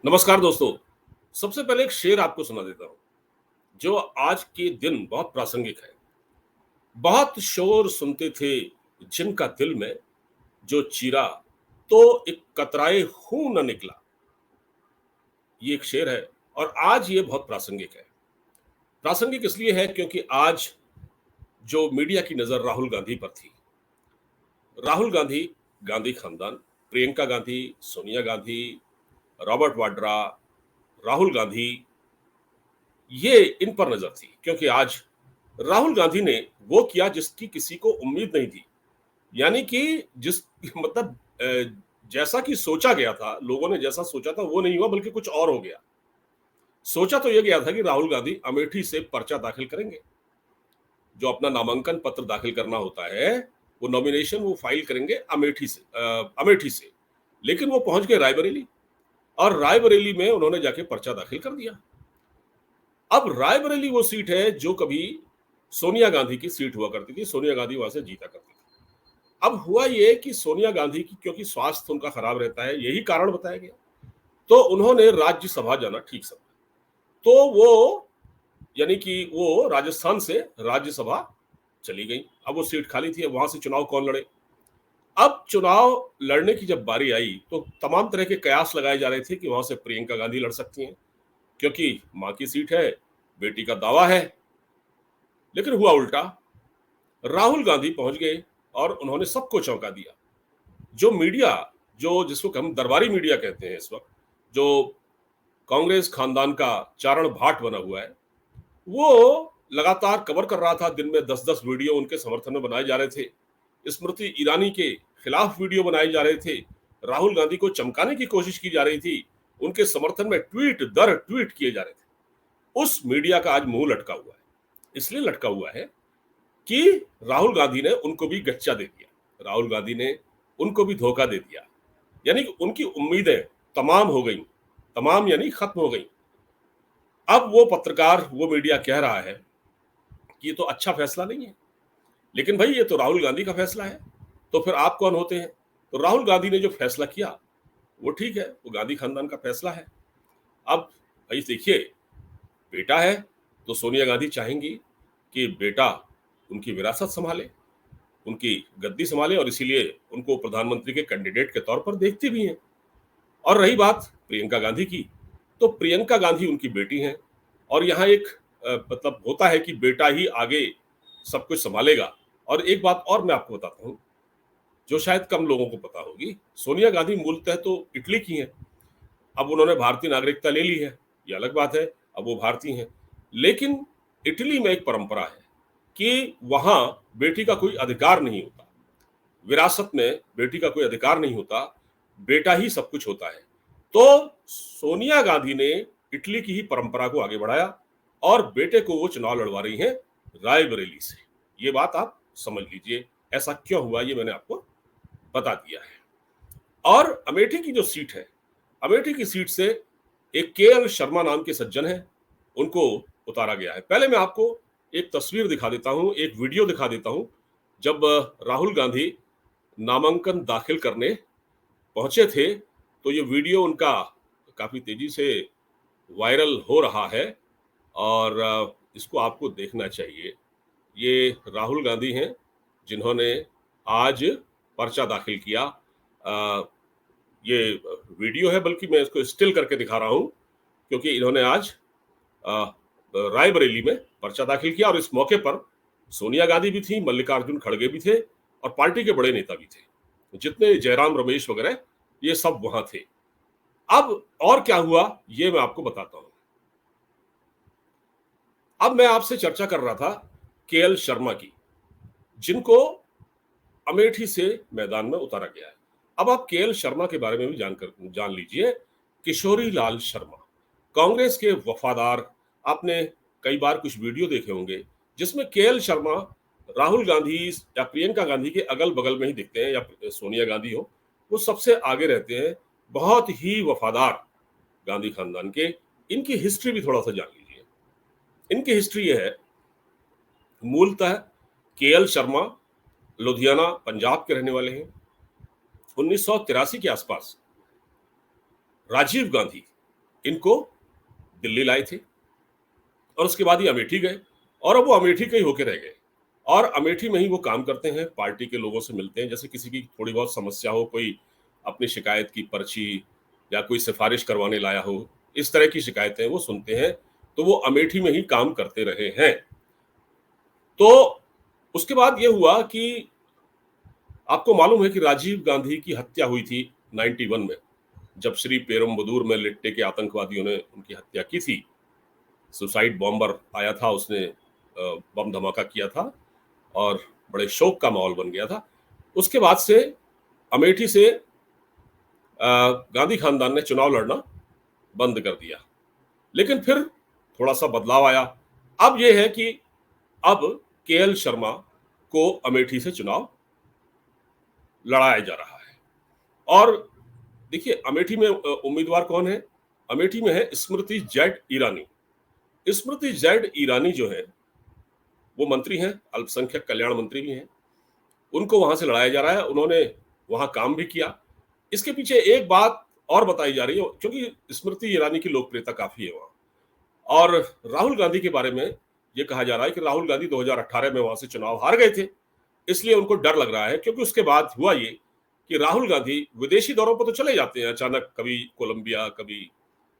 नमस्कार दोस्तों। सबसे पहले एक शेर आपको सुना देता हूँ, जो आज के दिन बहुत प्रासंगिक है। बहुत शोर सुनते थे जिनका दिल में, जो चीरा तो एक कतराए खून न निकला। ये एक शेर है और आज ये बहुत प्रासंगिक है। प्रासंगिक इसलिए है क्योंकि आज जो मीडिया की नज़र राहुल गांधी पर थी, राहुल गांधी, गांधी खानदान, प्रियंका गांधी, सोनिया गांधी, रॉबर्ट वाड्रा, राहुल गांधी, ये इन पर नज़र थी क्योंकि आज राहुल गांधी ने वो किया जिसकी किसी को उम्मीद नहीं थी। यानी कि जिस मतलब जैसा कि सोचा गया था, लोगों ने जैसा सोचा था वो नहीं हुआ बल्कि कुछ और हो गया। सोचा तो ये गया था कि राहुल गांधी अमेठी से पर्चा दाखिल करेंगे। जो अपना नामांकन पत्र दाखिल करना होता है, वो नॉमिनेशन वो फाइल करेंगे अमेठी से। लेकिन वो पहुंच गए रायबरेली और रायबरेली में उन्होंने जाके पर्चा दाखिल कर दिया। अब रायबरेली वो सीट है जो कभी सोनिया गांधी की सीट हुआ करती थी, सोनिया गांधी वहां से जीता करती थी। अब हुआ ये कि सोनिया गांधी की क्योंकि स्वास्थ्य उनका खराब रहता है, यही कारण बताया गया, तो उन्होंने राज्यसभा जाना ठीक समझा। तो वो यानी कि वो राजस्थान से राज्यसभा चली गई। अब वो सीट खाली थी, अब वहां से चुनाव कौन लड़े। अब चुनाव लड़ने की जब बारी आई तो तमाम तरह के कयास लगाए जा रहे थे कि वहां से प्रियंका गांधी लड़ सकती हैं, क्योंकि मां की सीट है, बेटी का दावा है। लेकिन हुआ उल्टा, राहुल गांधी पहुंच गए और उन्होंने सबको चौंका दिया। जो मीडिया, जो जिसको हम दरबारी मीडिया कहते हैं इस वक्त, जो कांग्रेस खानदान का चारण भाट बना हुआ है, वो लगातार कवर कर रहा था। दिन में 10-10 वीडियो उनके समर्थन में बनाए जा रहे थे। स्मृति ईरानी के खिलाफ वीडियो बनाए जा रहे थे। राहुल गांधी को चमकाने की कोशिश की जा रही थी। उनके समर्थन में ट्वीट दर ट्वीट किए जा रहे थे। उस मीडिया का आज मुंह लटका हुआ है। इसलिए लटका हुआ है कि राहुल गांधी ने उनको भी गच्चा दे दिया। राहुल गांधी ने उनको भी धोखा दे दिया। यानी कि उनकी उम्मीदें तमाम हो गई, तमाम यानी खत्म हो गई। अब वो पत्रकार, वो मीडिया कह रहा है कि ये तो अच्छा फैसला नहीं है, लेकिन भाई ये तो राहुल गांधी का फैसला है, तो फिर आप कौन होते हैं। तो राहुल गांधी ने जो फैसला किया वो ठीक है, वो गांधी खानदान का फैसला है। अब भाई देखिए, बेटा है तो सोनिया गांधी चाहेंगी कि बेटा उनकी विरासत संभाले, उनकी गद्दी संभाले, और इसीलिए उनको प्रधानमंत्री के कैंडिडेट के तौर पर देखती भी हैं। और रही बात प्रियंका गांधी की, तो प्रियंका गांधी उनकी बेटी हैं और यहाँ एक मतलब होता है कि बेटा ही आगे सब कुछ संभालेगा। और एक बात और मैं आपको बताता हूँ, जो शायद कम लोगों को पता होगी, सोनिया गांधी मूलतः तो इटली की हैं। अब उन्होंने भारतीय नागरिकता ले ली है, ये अलग बात है, अब वो भारतीय हैं। लेकिन इटली में एक परंपरा है कि वहां बेटी का कोई अधिकार नहीं होता, विरासत में बेटी का कोई अधिकार नहीं होता, बेटा ही सब कुछ होता है। तो सोनिया गांधी ने इटली की ही परंपरा को आगे बढ़ाया और बेटे को वो चुनाव लड़वा रही हैं रायबरेली से। ये बात आप समझ लीजिए, ऐसा क्यों हुआ ये मैंने आपको बता दिया है। और अमेठी की जो सीट है, अमेठी की सीट से एक केएल शर्मा नाम के सज्जन हैं, उनको उतारा गया है। पहले मैं आपको एक तस्वीर दिखा देता हूं, एक वीडियो दिखा देता हूं। जब राहुल गांधी नामांकन दाखिल करने पहुंचे थे, तो ये वीडियो उनका काफी तेजी से वायरल हो रहा है और इसको आपको देखना चाहिए। ये राहुल गांधी हैं जिन्होंने आज पर्चा दाखिल किया। ये वीडियो है, बल्कि मैं इसको स्टिल करके दिखा रहा हूं क्योंकि इन्होंने आज अ, रायबरेली में पर्चा दाखिल किया और इस मौके पर सोनिया गांधी भी थी, मल्लिकार्जुन खड़गे भी थे और पार्टी के बड़े नेता भी थे। जितने जयराम रमेश वगैरह, ये सब वहां थे। अब और क्या हुआ ये मैं आपको बताता हूं। अब मैं आपसे चर्चा कर रहा था केएल शर्मा की, जिनको अमेठी से मैदान में उतारा गया है। अब आप केएल शर्मा के बारे में भी जान लीजिए। किशोरी लाल शर्मा, कांग्रेस के वफादार। आपने कई बार कुछ वीडियो देखे होंगे जिसमें केएल शर्मा राहुल गांधी या प्रियंका गांधी के अगल बगल में ही दिखते हैं, या सोनिया गांधी हो, वो सबसे आगे रहते हैं। बहुत ही वफादार गांधी खानदान के। इनकी हिस्ट्री भी थोड़ा सा जान लीजिए। इनकी हिस्ट्री ये है, मूलतः केएल शर्मा लुधियाना पंजाब के रहने वाले हैं। 1983 के आसपास राजीव गांधी इनको दिल्ली लाए थे और उसके बाद ये अमेठी गए और अब वो अमेठी के ही होके रह गए और अमेठी में ही वो काम करते हैं, पार्टी के लोगों से मिलते हैं। जैसे किसी की थोड़ी बहुत समस्या हो, कोई अपनी शिकायत की पर्ची या कोई सिफारिश करवाने लाया हो, इस तरह की शिकायतें वो सुनते हैं, तो वो अमेठी में ही काम करते रहे हैं। तो उसके बाद ये हुआ कि आपको मालूम है कि राजीव गांधी की हत्या हुई थी 91 में, जब श्री पेरुम्बदूर में लिट्टे के आतंकवादियों ने उनकी हत्या की थी। सुसाइड बॉम्बर आया था, उसने बम धमाका किया था और बड़े शोक का माहौल बन गया था। उसके बाद से अमेठी से गांधी खानदान ने चुनाव लड़ना बंद कर दिया, लेकिन फिर थोड़ा सा बदलाव आया। अब यह है कि अब केएल शर्मा को अमेठी से चुनाव लड़ाया जा रहा है। और देखिए, अमेठी में उम्मीदवार कौन है? अमेठी में है स्मृति जैड ईरानी। स्मृति जैड ईरानी जो है वो मंत्री हैं, अल्पसंख्यक कल्याण मंत्री भी हैं। उनको वहां से लड़ाया जा रहा है, उन्होंने वहां काम भी किया। इसके पीछे एक बात और बताई जा रही है, क्योंकि स्मृति ईरानी की लोकप्रियता काफी है वहां। और राहुल गांधी के बारे में ये कहा जा रहा है कि राहुल गांधी 2018 में वहां से चुनाव हार गए थे, इसलिए उनको डर लग रहा है। क्योंकि उसके बाद हुआ ये कि राहुल गांधी विदेशी दौरों पर तो चले जाते हैं अचानक, कभी कोलंबिया, कभी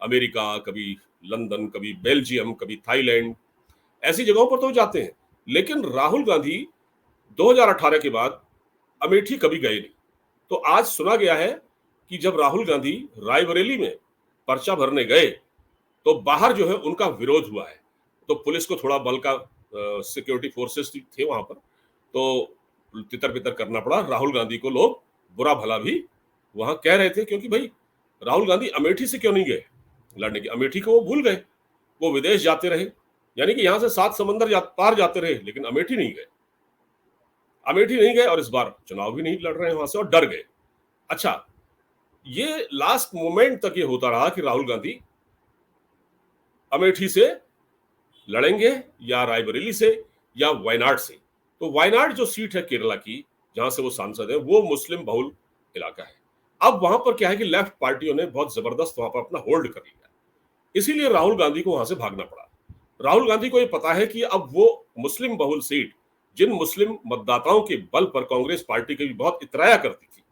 अमेरिका, कभी लंदन, कभी बेल्जियम, कभी थाईलैंड, ऐसी जगहों पर तो जाते हैं। लेकिन राहुल गांधी 2018 के बाद अमेठी कभी गए नहीं। तो आज सुना गया है कि जब राहुल गांधी रायबरेली में पर्चा भरने गए तो बाहर जो है उनका विरोध हुआ है। तो पुलिस को थोड़ा बल का सिक्योरिटी फोर्सेस थे वहां पर, तो तितर बितर करना पड़ा। राहुल गांधी को लोग बुरा भला भी वहां कह रहे थे, क्योंकि भाई राहुल गांधी अमेठी से क्यों नहीं गए लड़ने की? अमेठी को वो भूल गए, वो विदेश जाते रहे, यानी कि यहां से 7 समंदर पार जाते रहे, लेकिन अमेठी नहीं गए। अमेठी नहीं गए और इस बार चुनाव भी नहीं लड़ रहे हैं वहां से और डर गए। अच्छा, ये लास्ट मोमेंट तक ये होता रहा कि राहुल गांधी अमेठी से लड़ेंगे या रायबरेली से या वायनाड से। तो वायनाड जो सीट है केरला की, जहां से वो सांसद है, वो मुस्लिम बहुल इलाका है। अब वहां पर क्या है कि लेफ्ट पार्टियों ने बहुत जबरदस्त वहां पर अपना होल्ड कर लिया, इसीलिए राहुल गांधी को वहां से भागना पड़ा। राहुल गांधी को ये पता है कि अब वो मुस्लिम बहुल सीट, जिन मुस्लिम मतदाताओं के बल पर कांग्रेस पार्टी की भी बहुत इतराया करती थी,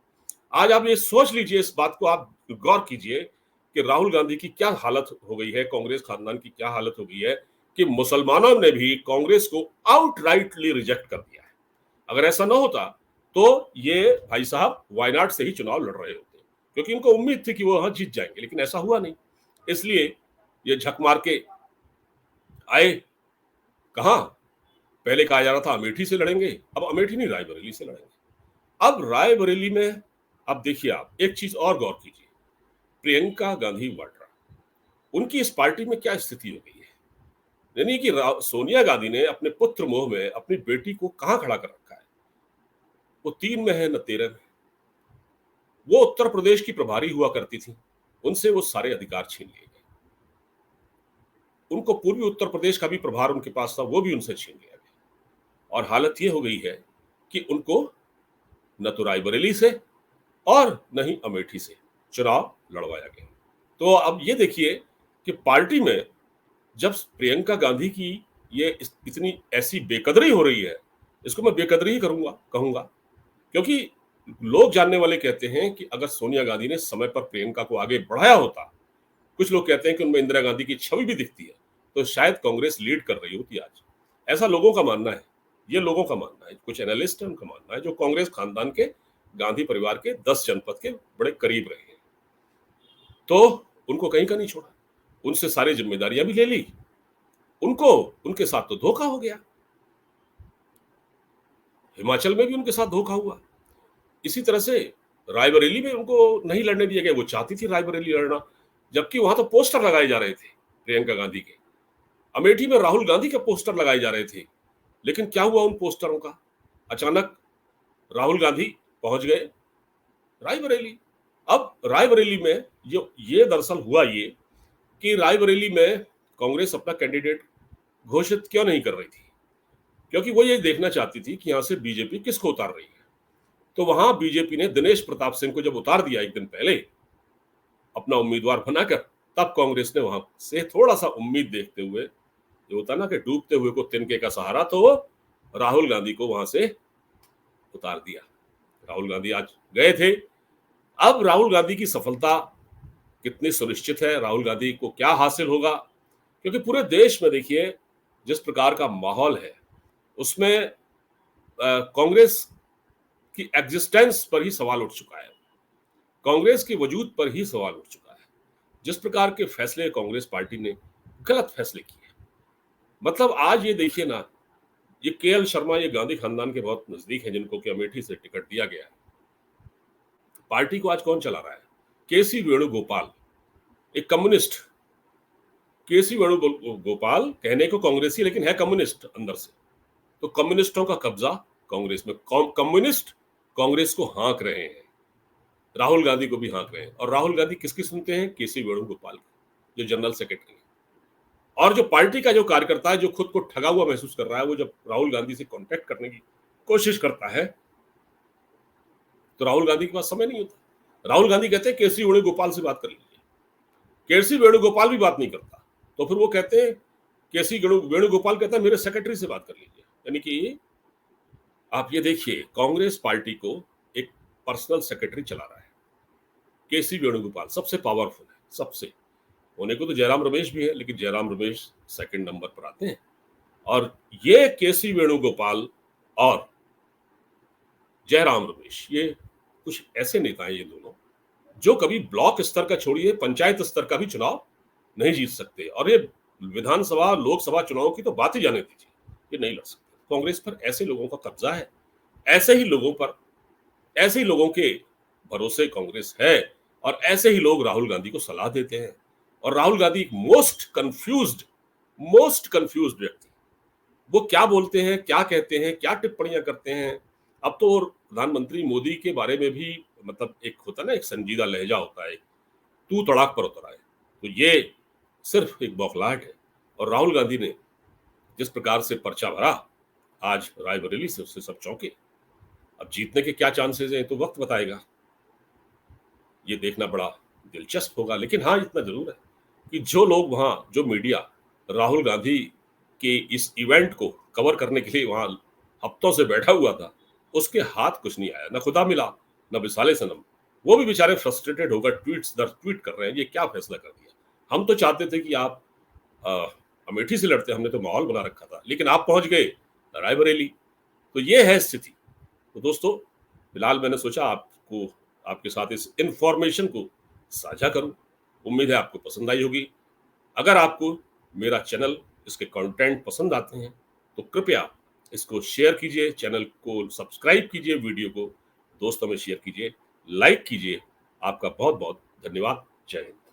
आज आप ये सोच लीजिए, इस बात को आप गौर कीजिए कि राहुल गांधी की क्या हालत हो गई है, कांग्रेस खानदान की क्या हालत हो गई है कि मुसलमानों ने भी कांग्रेस को आउटराइटली रिजेक्ट कर दिया है। अगर ऐसा ना होता तो ये भाई साहब वायनाड से ही चुनाव लड़ रहे होते, क्योंकि उनको उम्मीद थी कि वो वहां जीत जाएंगे, लेकिन ऐसा हुआ नहीं। इसलिए ये झक मार के आए। कहां? पहले कहा जा रहा था अमेठी से लड़ेंगे, अब अमेठी नहीं, रायबरेली से लड़ेंगे। अब रायबरेली में, अब देखिए आप एक चीज और गौर कीजिए, प्रियंका गांधी वाड्रा, उनकी इस पार्टी में क्या स्थिति हो गई है। यानी कि सोनिया गांधी ने अपने पुत्र मोह में अपनी बेटी को कहां खड़ा कर रखा है। वो 3 में है न 13 में। वो उत्तर प्रदेश की प्रभारी हुआ करती थी, उनसे वो सारे अधिकार छीन लिए गए। उनको पूर्वी उत्तर प्रदेश का भी प्रभार उनके पास था, वो भी उनसे छीन लिया गया। और हालत ये हो गई है कि उनको न तो रायबरेली से और न ही अमेठी से चुनाव लड़वाया गया। तो अब ये देखिए कि पार्टी में जब प्रियंका गांधी की ये इतनी ऐसी बेकदरी हो रही है, इसको मैं बेकदरी ही कहूंगा, क्योंकि लोग जानने वाले कहते हैं कि अगर सोनिया गांधी ने समय पर प्रियंका को आगे बढ़ाया होता, कुछ लोग कहते हैं कि उनमें इंदिरा गांधी की छवि भी दिखती है, तो शायद कांग्रेस लीड कर रही होती आज। ऐसा लोगों का मानना है, ये लोगों का मानना है, कुछ एनालिस्ट है उनका मानना है, जो कांग्रेस खानदान के, गांधी परिवार के 10 जनपद के बड़े करीब रहे हैं। तो उनको कहीं का नहीं छोड़ा, उनसे सारी जिम्मेदारियां भी ले ली, उनको उनके साथ तो धोखा हो गया। हिमाचल में भी उनके साथ धोखा हुआ। इसी तरह से रायबरेली में उनको नहीं लड़ने दिया गया। वो चाहती थी रायबरेली लड़ना, जबकि वहां तो पोस्टर लगाए जा रहे थे प्रियंका गांधी के। अमेठी में राहुल गांधी के पोस्टर लगाए जा रहे थे, लेकिन क्या हुआ उन पोस्टरों का? अचानक राहुल गांधी पहुंच गए रायबरेली। अब रायबरेली में ये दरअसल हुआ ये कि रायबरेली में कांग्रेस अपना कैंडिडेट घोषित क्यों नहीं कर रही थी, क्योंकि वो ये देखना चाहती थी कि यहां से बीजेपी किसको उतार रही है। तो वहां बीजेपी ने दिनेश प्रताप सिंह को जब उतार दिया एक दिन पहले अपना उम्मीदवार बनाकर, तब कांग्रेस ने वहां से थोड़ा सा उम्मीद देखते हुए, जो होता ना कि डूबते हुए को तिनके का सहारा, तो राहुल गांधी को वहां से उतार दिया। राहुल गांधी आज गए थे। अब राहुल गांधी की सफलता कितनी सुनिश्चित है, राहुल गांधी को क्या हासिल होगा, क्योंकि पूरे देश में देखिए जिस प्रकार का माहौल है उसमें कांग्रेस की एग्जिस्टेंस पर ही सवाल उठ चुका है, कांग्रेस के वजूद पर ही सवाल उठ चुका है। जिस प्रकार के फैसले कांग्रेस पार्टी ने, गलत फैसले किए, मतलब आज ये देखिए ना, ये केएल शर्मा, ये गांधी खानदान के बहुत नजदीक हैं, जिनको कि अमेठी से टिकट दिया गया है। पार्टी को आज कौन चला रहा है? केसी वेणुगोपाल, एक कम्युनिस्ट। केसी वेणुगोपाल कहने को कांग्रेसी, लेकिन है कम्युनिस्ट अंदर से। तो कम्युनिस्टों का कब्जा कांग्रेस में, कम्युनिस्ट कांग्रेस को हाँक रहे हैं, राहुल गांधी को भी हाँक रहे हैं। और राहुल गांधी किसकी सुनते हैं? केसी वेणुगोपाल की, जो जनरल सेक्रेटरी है। और जो पार्टी का जो कार्यकर्ता है, जो खुद को ठगा हुआ महसूस कर रहा है, वो जब राहुल गांधी से कांटेक्ट करने की कोशिश करता है तो राहुल गांधी के पास समय नहीं होता। राहुल गांधी कहते हैं केसी वेणुगोपाल से बात कर लीजिए, केसी वेणुगोपाल भी बात नहीं करता। तो फिर वो कहते हैं, केसी वेणुगोपाल कहता है मेरे सेक्रेटरी से बात कर लीजिए। यानी कि आप ये देखिए, कांग्रेस पार्टी को एक पर्सनल सेक्रेटरी चला रहा है केसी वेणुगोपाल, सबसे पावरफुल है। सबसे होने को तो जयराम रमेश भी है, लेकिन जयराम रमेश सेकंड नंबर पर आते हैं। और ये केसी वेणुगोपाल और जयराम रमेश, ये कुछ ऐसे नेता हैं, ये दोनों, जो कभी ब्लॉक स्तर का छोड़िए, पंचायत स्तर का भी चुनाव नहीं जीत सकते। और ये विधानसभा लोकसभा चुनाव की तो बात ही जाने दीजिए, ये नहीं लड़ सकते। कांग्रेस पर ऐसे लोगों का कब्जा है, ऐसे ही लोगों पर, ऐसे ही लोगों के भरोसे कांग्रेस है। और ऐसे ही लोग राहुल गांधी को सलाह देते हैं। और राहुल गांधी एक मोस्ट कंफ्यूज्ड व्यक्ति, वो क्या बोलते हैं, क्या कहते हैं, क्या टिप्पणियां करते हैं। अब तो प्रधानमंत्री मोदी के बारे में भी, मतलब एक होता है ना, एक संजीदा लहजा होता है, तू तड़ाक पर उतर आए, तो ये सिर्फ एक बौखलाहट है। और राहुल गांधी ने जिस प्रकार से पर्चा भरा आज रायबरेली से, उससे सब चौंके। अब जीतने के क्या चांसेस हैं तो वक्त बताएगा, ये देखना बड़ा दिलचस्प होगा। लेकिन हाँ, इतना जरूर है कि जो लोग वहां, जो मीडिया राहुल गांधी के इस इवेंट को कवर करने के लिए वहां हफ्तों से बैठा हुआ था, उसके हाथ कुछ नहीं आया, ना खुदा मिला, ना विसाले सनम। वो भी बेचारे फ्रस्ट्रेटेड होकर ट्वीट्स दर ट्वीट कर रहे हैं, ये क्या फैसला कर दिया। हम तो चाहते थे कि आप अमेठी से लड़ते, हमने तो माहौल बना रखा था, लेकिन आप पहुंच गए रायबरेली। तो ये है स्थिति। तो दोस्तों, फिलहाल मैंने सोचा आपको, आपके साथ इस इंफॉर्मेशन को साझा करूं। उम्मीद है आपको पसंद आई होगी। अगर आपको मेरा चैनल, इसके कंटेंट पसंद आते हैं तो कृपया इसको शेयर कीजिए, चैनल को सब्सक्राइब कीजिए, वीडियो को दोस्तों में शेयर कीजिए, लाइक कीजिए। आपका बहुत बहुत धन्यवाद। जय हिंद।